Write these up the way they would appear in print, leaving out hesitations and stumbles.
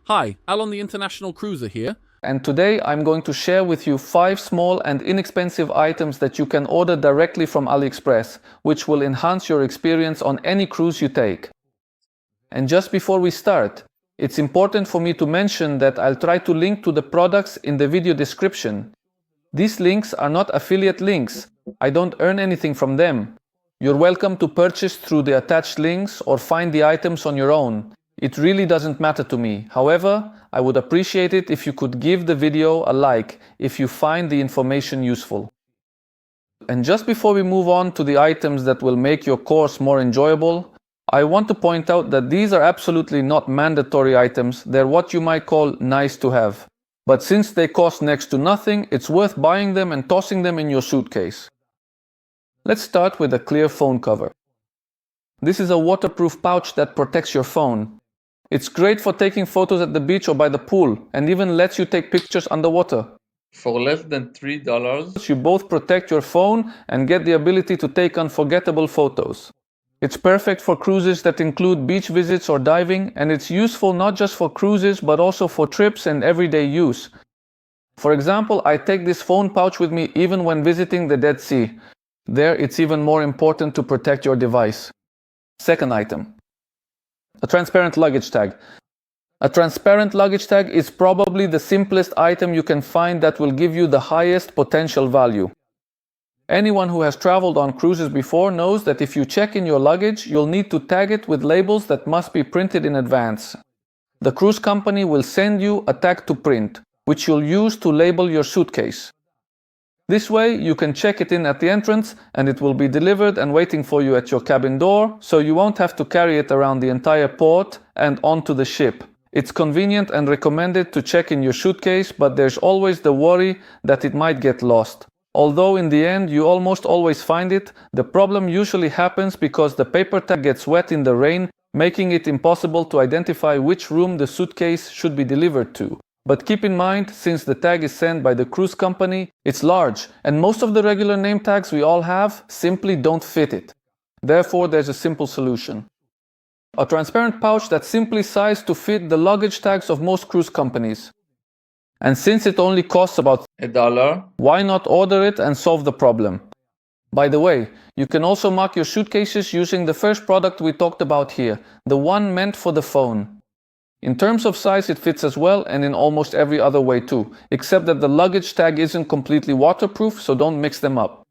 Hi, Alon the International Cruiser here. And today I'm going to share with you 5 small and inexpensive items that you can order directly from AliExpress, which will enhance your experience on any cruise you take. And just before we start, it's important for me to mention that I'll try to link to the products in the video description. These links are not affiliate links. I don't earn anything from them. You're welcome to purchase through the attached links or find the items on your own. It really doesn't matter to me. However, I would appreciate it if you could give the video a like if you find the information useful. And just before we move on to the items that will make your course more enjoyable, I want to point out that these are absolutely not mandatory items. They're what you might call nice to have. But since they cost next to nothing, it's worth buying them and tossing them in your suitcase. Let's start with a clear phone cover. This is a waterproof pouch that protects your phone. It's great for taking photos at the beach or by the pool, and even lets you take pictures underwater. For less than $3, You both protect your phone and get the ability to take unforgettable photos. It's perfect for cruises that include beach visits or diving, and it's useful not just for cruises but also for trips and everyday use. For example, I take this phone pouch with me even when visiting the Dead Sea. There, it's even more important to protect your device. Second item. A transparent luggage tag. A transparent luggage tag is probably the simplest item you can find that will give you the highest potential value. Anyone who has traveled on cruises before knows that if you check in your luggage, you'll need to tag it with labels that must be printed in advance. The cruise company will send you a tag to print, which you'll use to label your suitcase. This way, you can check it in at the entrance and it will be delivered and waiting for you at your cabin door, so you won't have to carry it around the entire port and onto the ship. It's convenient and recommended to check in your suitcase, but there's always the worry that it might get lost. Although in the end you almost always find it, the problem usually happens because the paper tag gets wet in the rain, making it impossible to identify which room the suitcase should be delivered to. But keep in mind, since the tag is sent by the cruise company, it's large, and most of the regular name tags we all have simply don't fit it. Therefore, there's a simple solution. A transparent pouch that's simply sized to fit the luggage tags of most cruise companies. And since it only costs about $1, why not order it and solve the problem? By the way, you can also mark your suitcases using the first product we talked about here, the one meant for the phone. In terms of size, it fits as well, and in almost every other way too, except that the luggage tag isn't completely waterproof, so don't mix them up.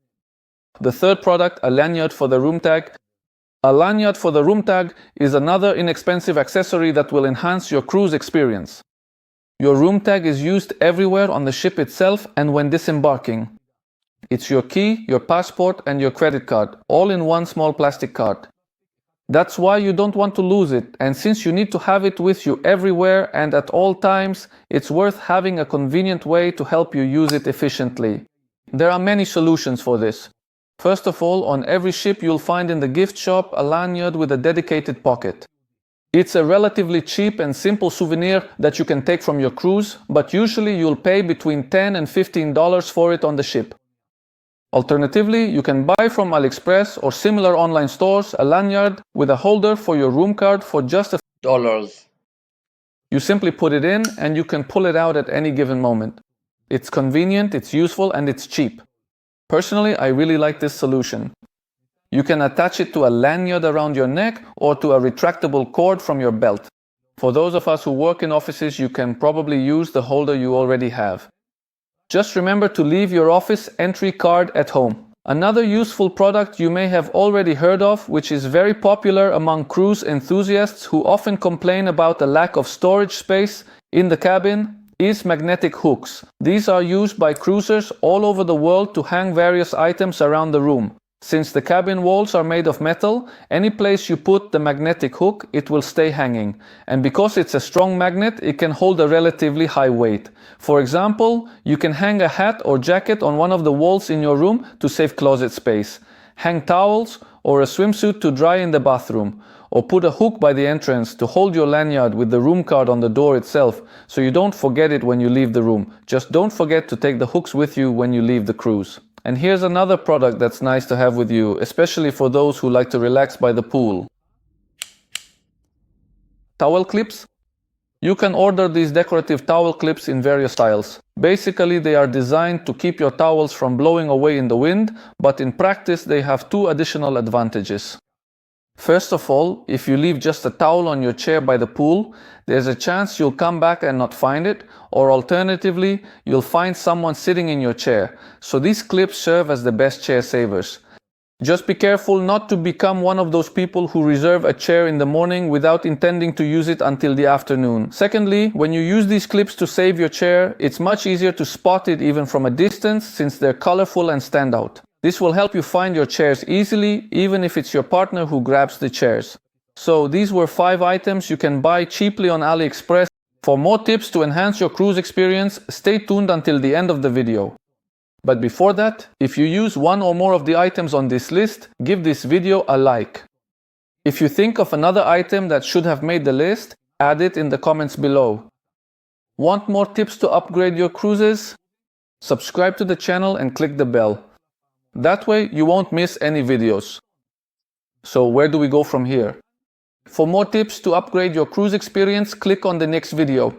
The third product, a lanyard for the room tag. A lanyard for the room tag is another inexpensive accessory that will enhance your cruise experience. Your room tag is used everywhere on the ship itself and when disembarking. It's your key, your passport, and your credit card, all in one small plastic card. That's why you don't want to lose it, and since you need to have it with you everywhere and at all times, it's worth having a convenient way to help you use it efficiently. There are many solutions for this. First of all, on every ship you'll find in the gift shop a lanyard with a dedicated pocket. It's a relatively cheap and simple souvenir that you can take from your cruise, but usually you'll pay between $10 and $15 for it on the ship. Alternatively, you can buy from AliExpress or similar online stores a lanyard with a holder for your room card for just $. You simply put it in and you can pull it out at any given moment. It's convenient, it's useful, and it's cheap. Personally, I really like this solution. You can attach it to a lanyard around your neck or to a retractable cord from your belt. For those of us who work in offices, you can probably use the holder you already have. Just remember to leave your office entry card at home. Another useful product you may have already heard of, which is very popular among cruise enthusiasts who often complain about the lack of storage space in the cabin, is magnetic hooks. These are used by cruisers all over the world to hang various items around the room. Since the cabin walls are made of metal, any place you put the magnetic hook, it will stay hanging. And because it's a strong magnet, it can hold a relatively high weight. For example, you can hang a hat or jacket on one of the walls in your room to save closet space. Hang towels or a swimsuit to dry in the bathroom. Or put a hook by the entrance to hold your lanyard with the room card on the door itself, so you don't forget it when you leave the room. Just don't forget to take the hooks with you when you leave the cruise. And here's another product that's nice to have with you, especially for those who like to relax by the pool. Towel clips. You can order these decorative towel clips in various styles. Basically, they are designed to keep your towels from blowing away in the wind, but in practice they have two additional advantages. First of all, if you leave just a towel on your chair by the pool, there's a chance you'll come back and not find it, or alternatively, you'll find someone sitting in your chair. So these clips serve as the best chair savers. Just be careful not to become one of those people who reserve a chair in the morning without intending to use it until the afternoon. Secondly, when you use these clips to save your chair, it's much easier to spot it even from a distance since they're colorful and stand out. This will help you find your chairs easily, even if it's your partner who grabs the chairs. So these were 5 items you can buy cheaply on AliExpress. For more tips to enhance your cruise experience, stay tuned until the end of the video. But before that, if you use one or more of the items on this list, give this video a like. If you think of another item that should have made the list, add it in the comments below. Want more tips to upgrade your cruises? Subscribe to the channel and click the bell. That way you won't miss any videos. So where do we go from here? For more tips to upgrade your cruise experience, click on the next video.